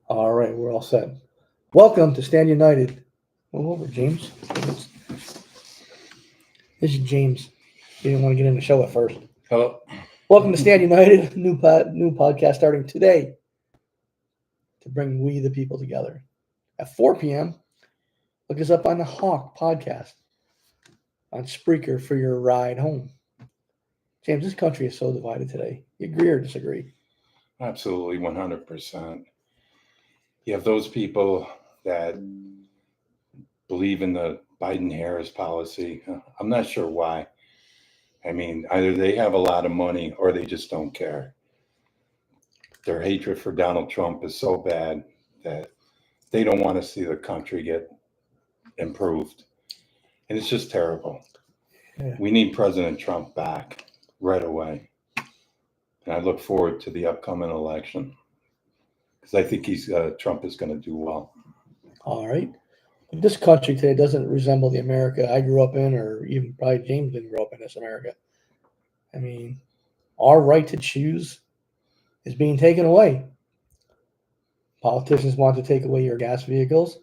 All right, we're all set. Welcome to Stand United. Move over, James. This is James. He didn't want to get in the show at first. Hello. Welcome to Stand United, new podcast starting today to bring we the people together. At 4 p.m., look us up on the Hawk podcast on Spreaker for your ride home. James, this country is so divided today. You agree or disagree? Absolutely, 100%. You have those people that believe in the Biden-Harris policy. I'm not sure why. I mean, either they have a lot of money or they just don't care. Their hatred for Donald Trump is so bad that they don't want to see the country get improved. And it's just terrible. Yeah. We need President Trump back right away. And I look forward to the upcoming election because I think Trump is going to do well. All right. But this country today doesn't resemble the America I grew up in, or even probably James didn't grow up in this America. I mean, our right to choose is being taken away. Politicians want to take away your gas vehicles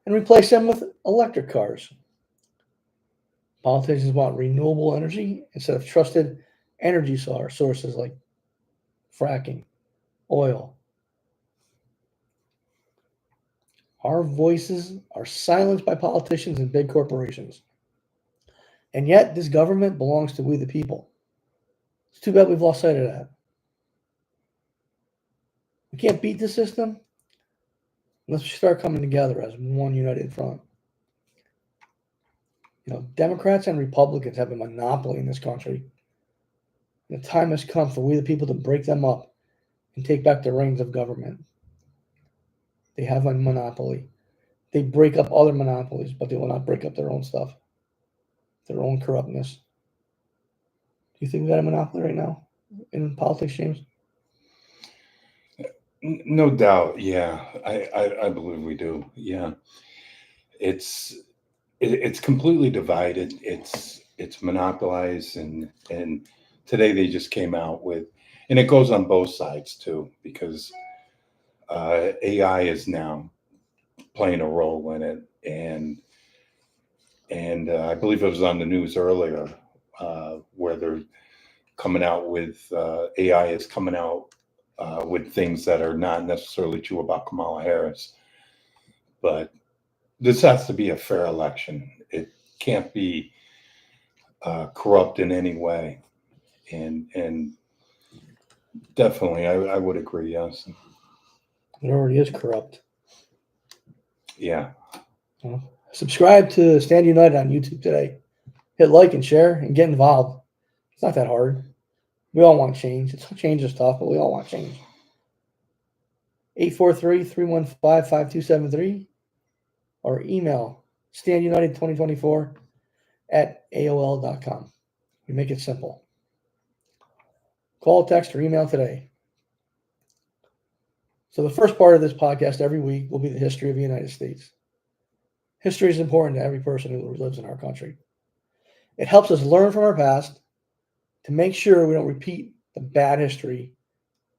and replace them with electric cars. Politicians want renewable energy instead of trusted energy sources like fracking, oil. Our voices are silenced by politicians and big corporations. And yet, this government belongs to we the people. It's too bad we've lost sight of that. We can't beat the system unless we start coming together as one united front. You know, Democrats and Republicans have a monopoly in this country. The time has come for we the people to break them up and take back the reins of government. They have a monopoly. They break up other monopolies, but they will not break up their own stuff, their own corruptness. Do you think we got a monopoly right now in politics, James? No doubt. Yeah, I believe we do. Yeah. It's completely divided. It's monopolized, and today they just came out with, and it goes on both sides too, because AI is now playing a role in it, and I believe it was on the news earlier where they're coming out with AI is coming out with things that are not necessarily true about Kamala Harris, but this has to be a fair election. It can't be corrupt in any way, and definitely, I would agree. Yes. It already is corrupt. Yeah. Subscribe to Stand United on YouTube today. Hit like and share and get involved. It's not that hard. We all want change. Change is tough, but we all want change. 843-315-5273 or email standunited2024 at AOL.com. We make it simple. Call, text, or email today. So the first part of this podcast every week will be the history of the United States. History is important to every person who lives in our country. It helps us learn from our past to make sure we don't repeat the bad history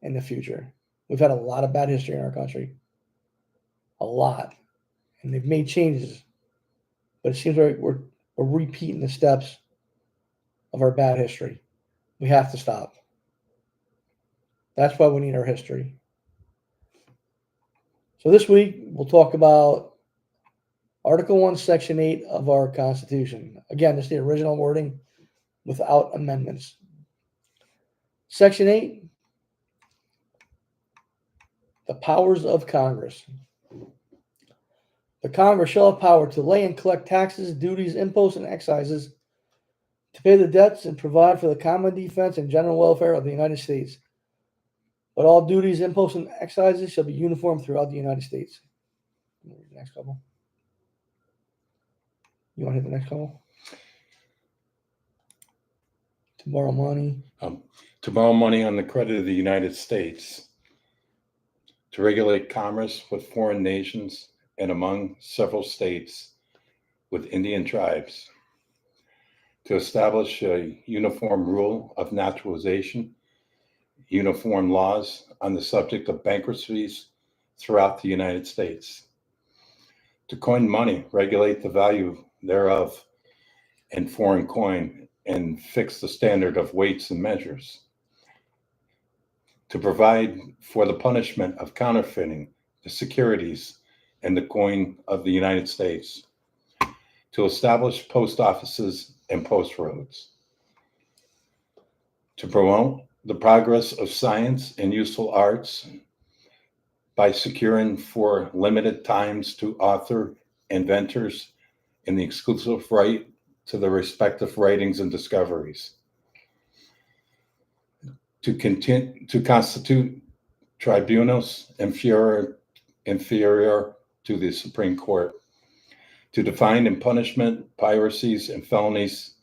in the future. We've had a lot of bad history in our country. A lot. And they've made changes. But it seems like we're repeating the steps of our bad history. We have to stop. That's why we need our history. So this week, we'll talk about Article 1, Section 8 of our Constitution. Again, this is the original wording without amendments. Section 8, the powers of Congress. The Congress shall have power to lay and collect taxes, duties, imposts, and excises, to pay the debts and provide for the common defense and general welfare of the United States. But all duties, imposts, and excises shall be uniform throughout the United States. Next couple. You want to hit the next couple? To borrow money. To borrow money on the credit of the United States. To regulate commerce with foreign nations and among several states with Indian tribes. To establish a uniform rule of naturalization, uniform laws on the subject of bankruptcies throughout the United States. To coin money, regulate the value thereof in foreign coin, and fix the standard of weights and measures. To provide for the punishment of counterfeiting the securities and the coin of the United States. To establish post offices and post roads. To promote the progress of science and useful arts by securing for limited times to author inventors in the exclusive right to their respective writings and discoveries. To constitute tribunals inferior to the Supreme Court. To define and punishment piracies and felonies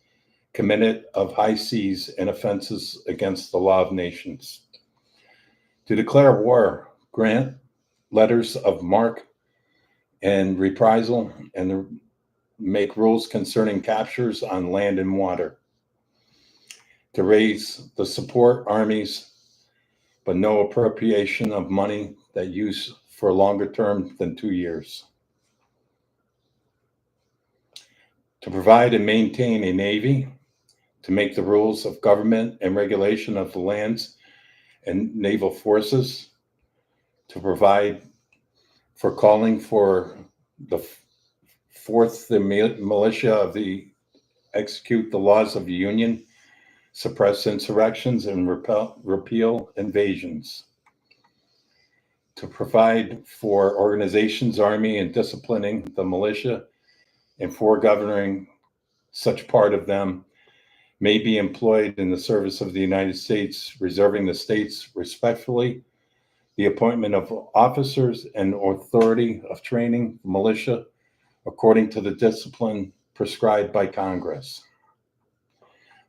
committed of high seas and offenses against the law of nations. To declare war, grant letters of marque and reprisal, and make rules concerning captures on land and water. To raise the support armies, but no appropriation of money that use for a longer term than 2 years. To provide and maintain a navy, to make the rules of government and regulation of the lands and naval forces, to provide for calling for the militia of the execute the laws of the Union, suppress insurrections, and repeal invasions. To provide for organizations, army, and disciplining the militia, and for governing such part of them may be employed in the service of the United States, reserving the states respectfully the appointment of officers and authority of training the militia according to the discipline prescribed by Congress.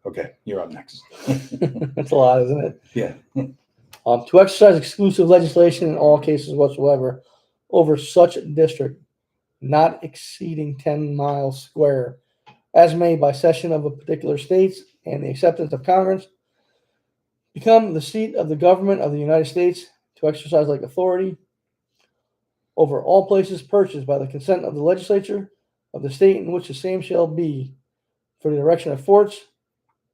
Okay, you're up next. That's a lot, isn't it? Yeah. To exercise exclusive legislation in all cases whatsoever over such district not exceeding 10 miles square, as made by session of a particular states and the acceptance of Congress, become the seat of the government of the United States, to exercise like authority over all places purchased by the consent of the legislature of the state in which the same shall be, for the erection of forts,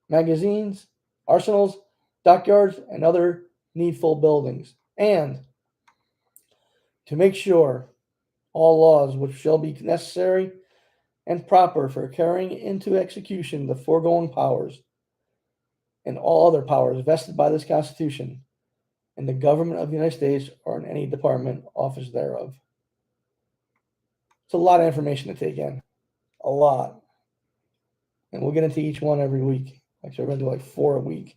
magazines, arsenals, dockyards, and other needful buildings, and to make sure all laws which shall be necessary and proper for carrying into execution the foregoing powers and all other powers vested by this Constitution in the government of the United States or in any department, office thereof. It's a lot of information to take in. A lot. And we'll get into each one every week. Actually, we're going to do like 4 a week.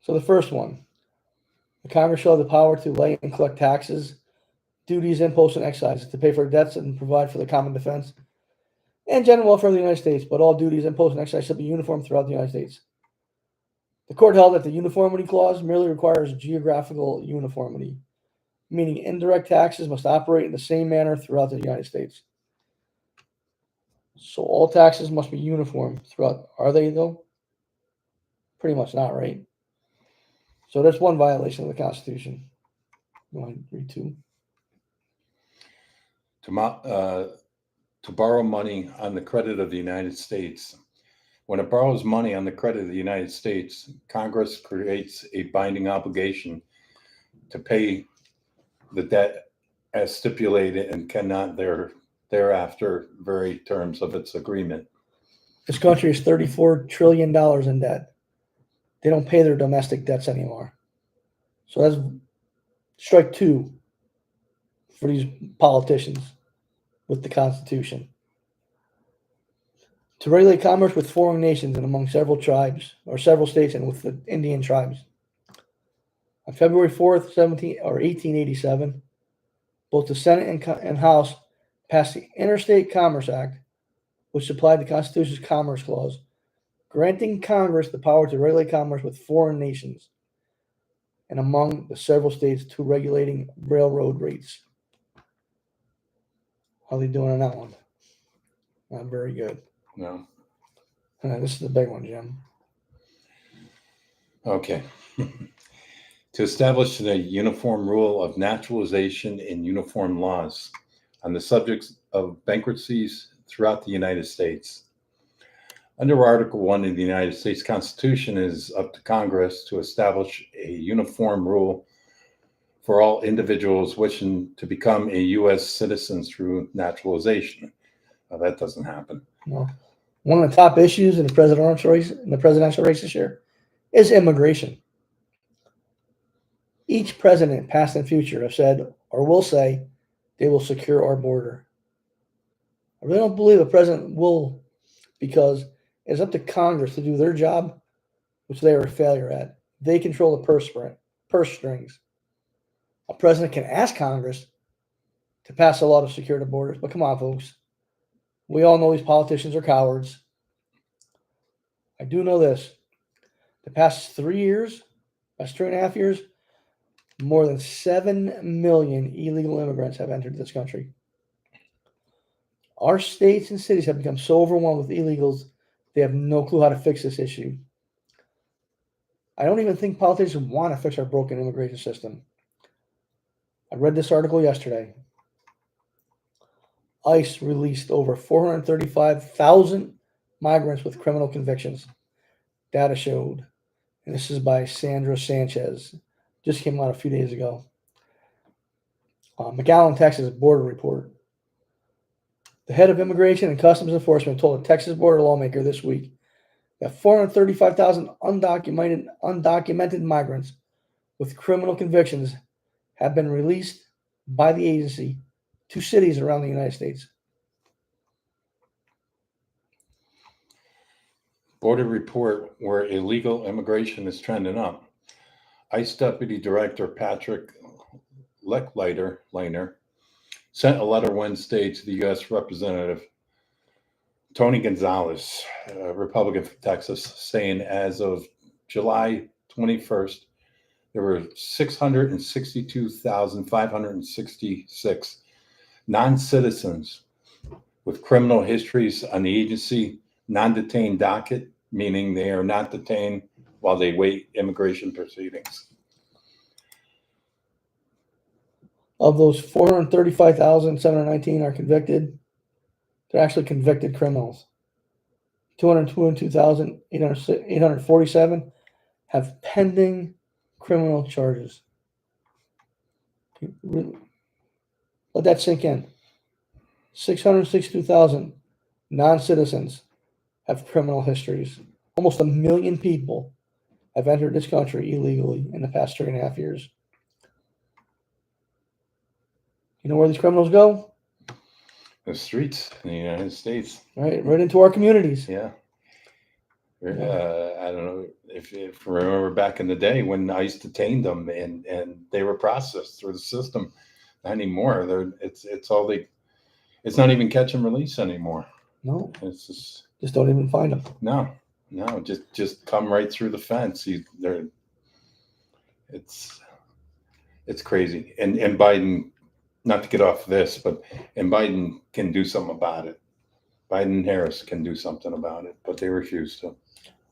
So the first one, the Congress shall have the power to lay and collect taxes, duties, imposts, and excises, to pay for debts and provide for the common defense and general welfare of the United States, but all duties, imposts, and excises shall be uniform throughout the United States. The court held that the uniformity clause merely requires geographical uniformity, meaning indirect taxes must operate in the same manner throughout the United States. So all taxes must be uniform throughout. Are they, though? Pretty much not, right? So that's one violation of the Constitution. You want to read two? To borrow money on the credit of the United States. When it borrows money on the credit of the United States, Congress creates a binding obligation to pay the debt as stipulated and cannot thereafter vary terms of its agreement. This country is $34 trillion in debt. They don't pay their domestic debts anymore. So that's strike two for these politicians with the Constitution. To regulate commerce with foreign nations and among several tribes, or several states, and with the Indian tribes. On February 4th, 1887, both the Senate and House passed the Interstate Commerce Act, which supplied the Constitution's Commerce Clause, granting Congress the power to regulate commerce with foreign nations and among the several states, to regulating railroad rates. How are they doing on that one? Not very good. No. This is the big one, Jim. Okay. to establish a uniform rule of naturalization and uniform laws on the subjects of bankruptcies throughout the United States. Under Article 1 of the United States Constitution, it is up to Congress to establish a uniform rule for all individuals wishing to become a U.S. citizen through naturalization. Well, that doesn't happen. No. One of the top issues in the presidential race this year is immigration. Each president, past and future, have said or will say they will secure our border. I really don't believe a president will, because it's up to Congress to do their job, which they are a failure at. They control the purse strings. A president can ask Congress to pass a law to secure the borders, but come on, folks. We all know these politicians are cowards. I do know this. The past 3 years, past 2.5 years, more than 7 million illegal immigrants have entered this country. Our states and cities have become so overwhelmed with illegals, they have no clue how to fix this issue. I don't even think politicians want to fix our broken immigration system. I read this article yesterday. ICE released over 435,000 migrants with criminal convictions. Data showed, and this is by Sandra Sanchez, just came out a few days ago. McAllen, Texas border report. The head of Immigration and Customs Enforcement told a Texas border lawmaker this week that 435,000 undocumented migrants with criminal convictions have been released by the agency to cities around the United States. Border report where illegal immigration is trending up. ICE Deputy Director Patrick Lechliter sent a letter Wednesday to the U.S. Representative Tony Gonzalez, a Republican from Texas, saying as of July 21st, there were 662,566 non-citizens with criminal histories on the agency non-detained docket, meaning they are not detained while they wait immigration proceedings. Of those 435,719 are convicted. They're actually convicted criminals. 222,847 have pending criminal charges. Let that sink in. 662,000 non-citizens have criminal histories. Almost 1 million people have entered this country illegally in the past 3.5 years. You know where these criminals go? The streets in the United States. Right into our communities. Yeah. I don't know if you remember back in the day when ICE detained them and they were processed through the system. Not anymore. It's not even catch and release anymore. No. It's just don't even find them. No, just come right through the fence. It's crazy. And Biden, not to get off this, and Biden can do something about it. Biden and Harris can do something about it, but they refuse to.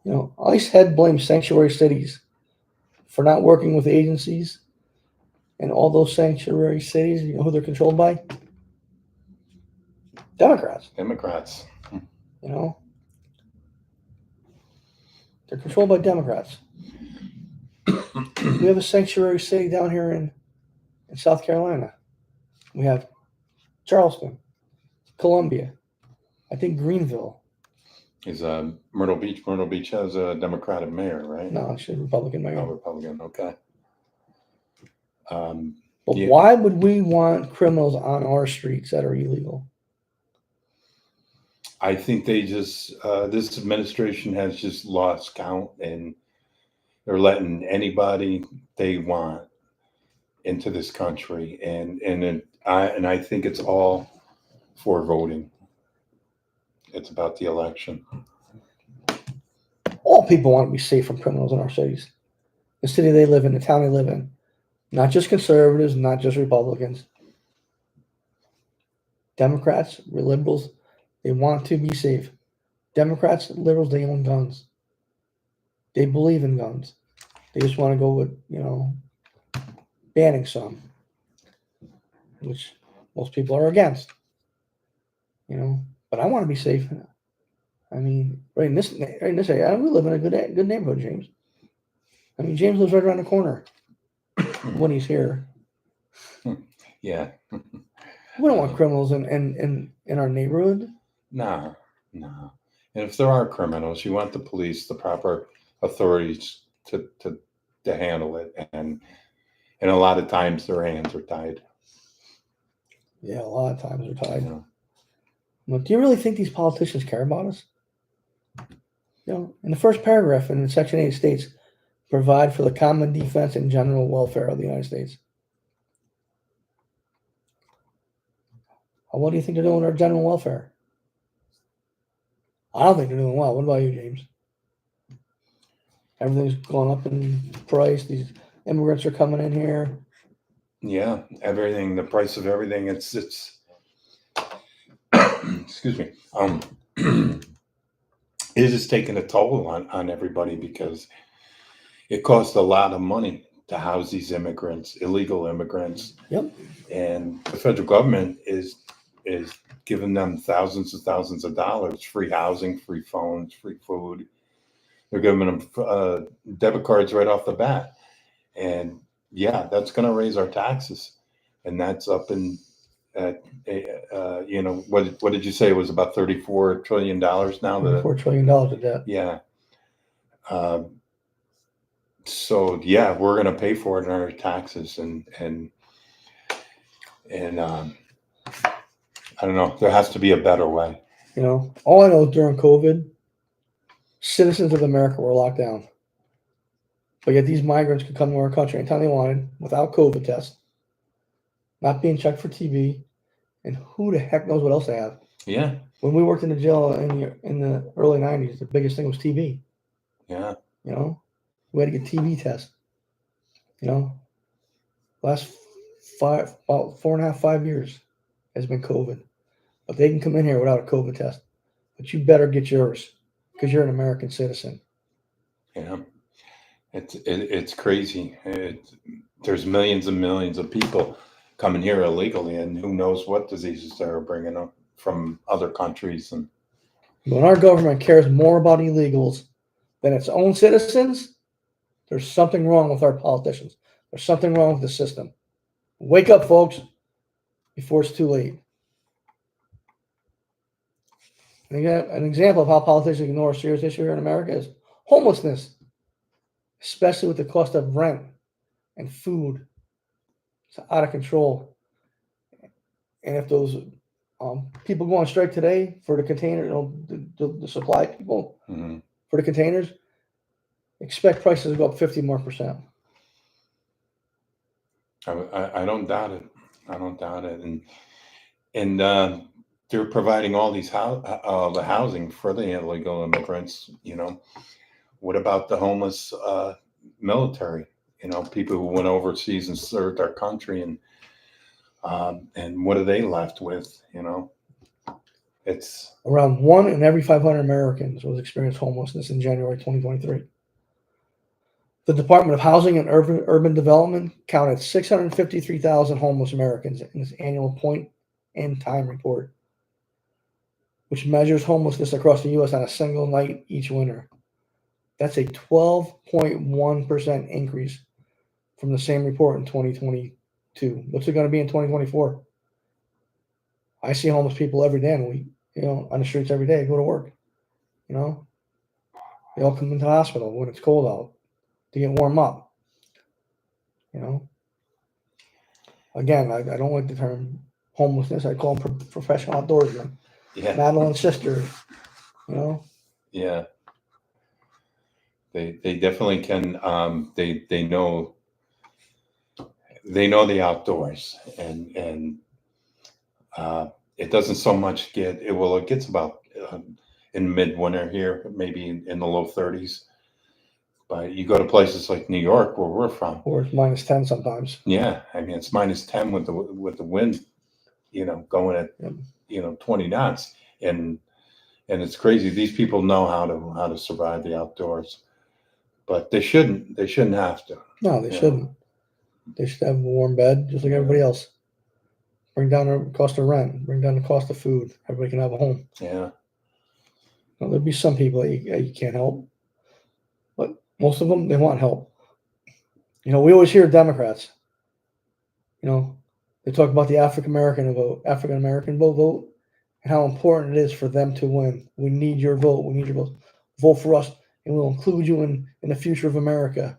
You know, ICE head blames sanctuary cities for not working with agencies, and all those sanctuary cities, you know who they're controlled by? Democrats. You know, they're controlled by Democrats. We have a sanctuary city down here in South Carolina. We have Charleston, Columbia, I think Greenville. Is Myrtle Beach? Myrtle Beach has a Democratic mayor, right? No, she's a Republican mayor. Oh, Republican. Okay. But why would we want criminals on our streets that are illegal? I think they just this administration has just lost count, and they're letting anybody they want into this country, and I think it's all for voting. It's about the election. All people want to be safe from criminals in our cities, the city they live in, the town they live in. Not just conservatives, not just Republicans. Democrats, liberals, they want to be safe. Democrats, liberals, they own guns. They believe in guns. They just want to go with, banning some, which most people are against. But I want to be safe. I mean, right in this area, we live in a good neighborhood, James. I mean, James lives right around the corner when he's here. Yeah. We don't want criminals in our neighborhood. No. And if there are criminals, you want the police, the proper authorities to handle it. And a lot of times their hands are tied. Yeah, a lot of times they're tied. But do you really think these politicians care about us? In the first paragraph in Section 8 states, provide for the common defense and general welfare of the United States. What do you think they're doing with our general welfare? I don't think they're doing well. What about you, James? Everything's going up in price. These immigrants are coming in here. Yeah, everything, the price of everything, it's excuse me. It is taking a toll on everybody because it costs a lot of money to house these immigrants, illegal immigrants. Yep. And the federal government is giving them thousands of dollars, free housing, free phones, free food. They're giving them debit cards right off the bat. And yeah, that's going to raise our taxes. And that's up in, what did you say? It was about $34 trillion now? $34 trillion of debt. Yeah. So yeah, we're going to pay for it in our taxes, and I don't know. There has to be a better way. All I know is during COVID, citizens of America were locked down, but yet these migrants could come to our country anytime they wanted without COVID test, not being checked for TB, and who the heck knows what else they have. Yeah. When we worked in the jail in the early 90s, the biggest thing was TB. Yeah. We had to get TB test. Last about 4.5, 5 years has been COVID. But they can come in here without a COVID test. But you better get yours because you're an American citizen. Yeah. It's crazy. There's millions and millions of people coming here illegally, and who knows what diseases they're bringing up from other countries. And when our government cares more about illegals than its own citizens, there's something wrong with our politicians. There's something wrong with the system. Wake up, folks, before it's too late. An example of how politicians ignore a serious issue here in America is homelessness, especially with the cost of rent and food. It's out of control. And if those people go on strike today for the container, the supply people for the containers, expect prices to go up 50% more. I don't doubt it. And they're providing all these the housing for the illegal immigrants. What about the homeless military? People who went overseas and served our country, and what are they left with? It's around 1 in every 500 Americans was experienced homelessness in January 2023. The Department of Housing and Urban Development counted 653,000 homeless Americans in its annual point-in-time report, which measures homelessness across the U.S. on a single night each winter. That's a 12.1% increase from the same report in 2022. What's it going to be in 2024? I see homeless people every day, and on the streets every day. Go to work. They all come into the hospital when it's cold out to get warm up. Again, I don't like the term homelessness. I call them professional outdoorsmen. Yeah. Madeline's sister. Yeah. They definitely can. They know the outdoors, and it doesn't so much get it. Well, it gets about in midwinter here, maybe in the low 30s. But you go to places like New York, where we're from, or it's -10 sometimes. Yeah, I mean it's -10 with the wind, going at 20 knots, and it's crazy. These people know how to survive the outdoors, but they shouldn't have to. No, they shouldn't. They should have a warm bed just like everybody else. Bring down the cost of rent. Bring down the cost of food. Everybody can have a home. Yeah. Now, there'll be some people that you can't help, but most of them, they want help. We always hear Democrats, they talk about the African American vote, and how important it is for them to win. We need your vote. We need your vote. Vote for us, and we'll include you in the future of America.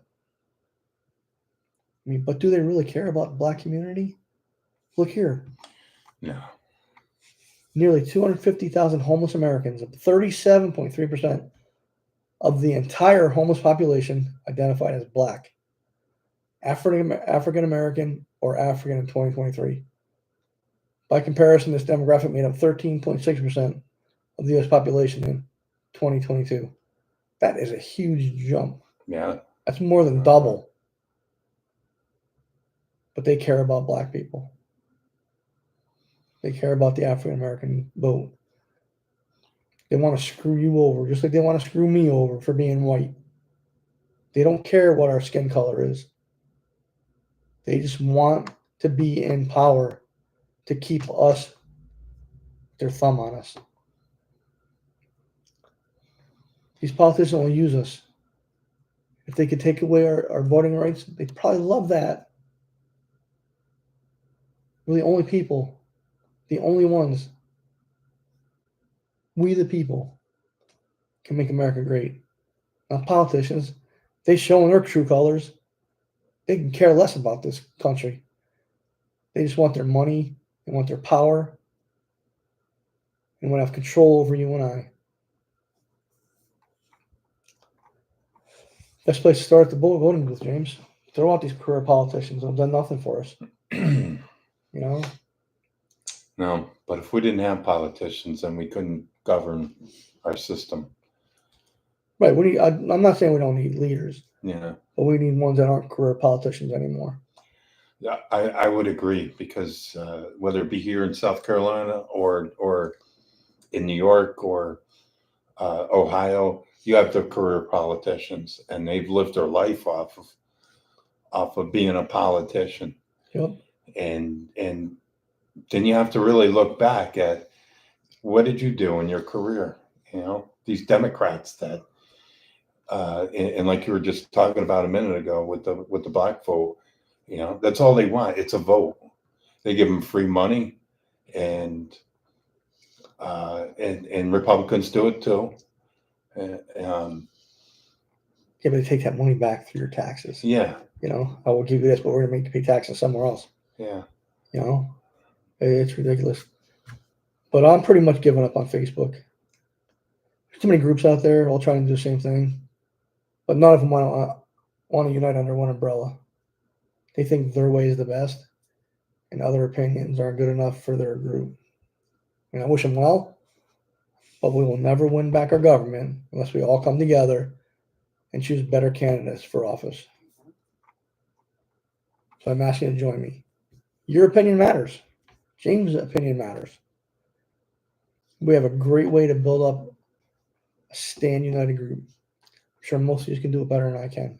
But do they really care about the Black community? Look here. No. Nearly 250,000 homeless Americans, 37.3% of the entire homeless population identified as Black, African American, or African in 2023. By comparison, this demographic made up 13.6% of the U.S. population in 2022. That is a huge jump. Yeah. That's more than double. But they care about Black people. They care about the African American vote. They want to screw you over, just like they want to screw me over for being white. They don't care what our skin color is. They just want to be in power to keep us, their thumb on us. These politicians will use us. If they could take away our voting rights, they'd probably love that. We're the only people, the only ones, we the people, can make America great. Now, politicians, they show their true colors. They can care less about this country. They just want their money, they want their power, and want to have control over you and I. Best place to start at the voting booth, James. Throw out these career politicians. They've done nothing for us. No, but if we didn't have politicians, then we couldn't govern our system. Right. I'm not saying we don't need leaders. Yeah. But we need ones that aren't career politicians anymore. Yeah, I would agree, because whether it be here in South Carolina or in New York or Ohio, you have the career politicians, and they've lived their life off of being a politician. Yep. And then you have to really look back at, what did you do in your career? These Democrats that, and like you were just talking about a minute ago with the Black vote, that's all they want. It's a vote. They give them free money, and Republicans do it too. Yeah, but they take that money back through your taxes. Yeah. I will give you this, but we're going to make you pay taxes somewhere else. Yeah. It's ridiculous. But I'm pretty much giving up on Facebook. There's too many groups out there all trying to do the same thing, but none of them want to unite under one umbrella. They think their way is the best, and other opinions aren't good enough for their group. I wish them well, but we will never win back our government unless we all come together and choose better candidates for office. So I'm asking you to join me. Your opinion matters. James' opinion matters. We have a great way to build up a Strand United group. I'm sure most of you can do it better than I can.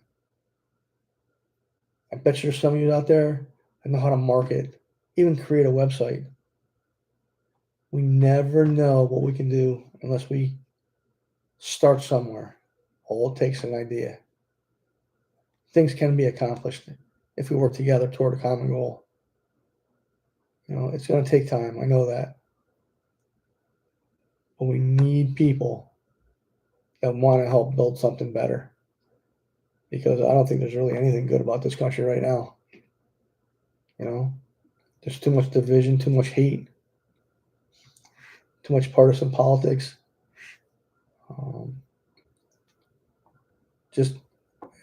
I bet you there's some of you out there that know how to market, even create a website. We never know what we can do unless we start somewhere. All it takes is an idea. Things can be accomplished if we work together toward a common goal. It's going to take time. I know that. But we need people that want to help build something better. Because I don't think there's really anything good about this country right now. There's too much division, too much hate, too much partisan politics.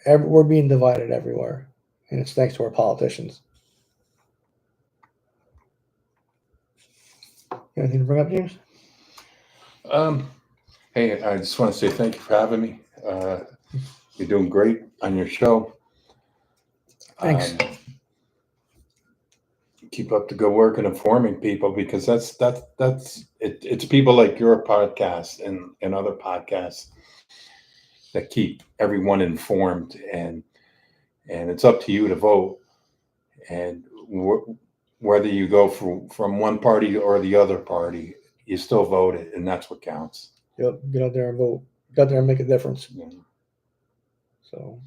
We're being divided everywhere, and it's thanks to our politicians. Anything to bring up, James? Hey, I just want to say thank you for having me. You're doing great on your show. Thanks. Keep up the good work and informing people, because that's it. It's people like your podcast and other podcasts that keep everyone informed, and it's up to you to vote. And whether you go from one party or the other party, you still voted, and that's what counts. Yep, get out there and vote. Get out there and make a difference. Yeah. So,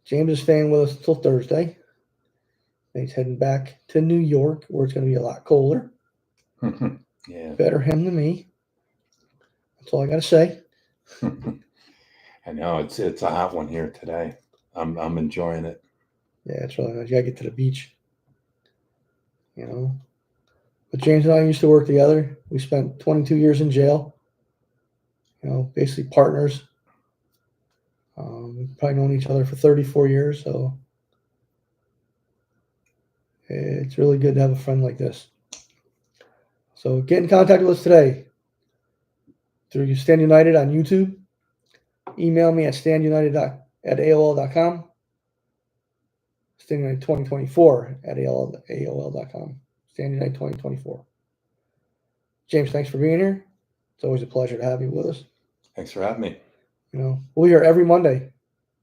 James is staying with us until Thursday. Then he's heading back to New York, where it's going to be a lot colder. Yeah. Better him than me. That's all I got to say. I know it's a hot one here today. I'm enjoying it. Yeah, it's really nice. You got to get to the beach. You know. But James and I used to work together. We spent 22 years in jail. You know, basically partners. We've probably known each other for 34 years, so it's really good to have a friend like this. So get in contact with us today through Strand United on YouTube. Email me at strandunited@aol.com. Strand United 2024 at aol.com. Strand United 2024. James, thanks for being here. It's always a pleasure to have you with us. Thanks for having me. You know, we'll be here every Monday,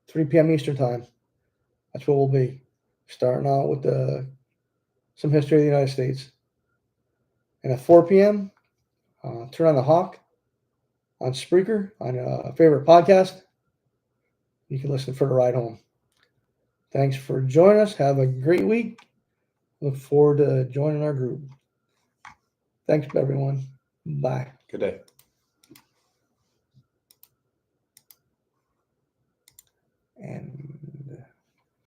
3 p.m. Eastern time. That's what we'll be. Starting out with some history of the United States. And at 4 p.m., turn on the Hawk on Spreaker, on a favorite podcast. You can listen for the ride home. Thanks for joining us. Have a great week. Look forward to joining our group. Thanks, everyone. Bye. Good day.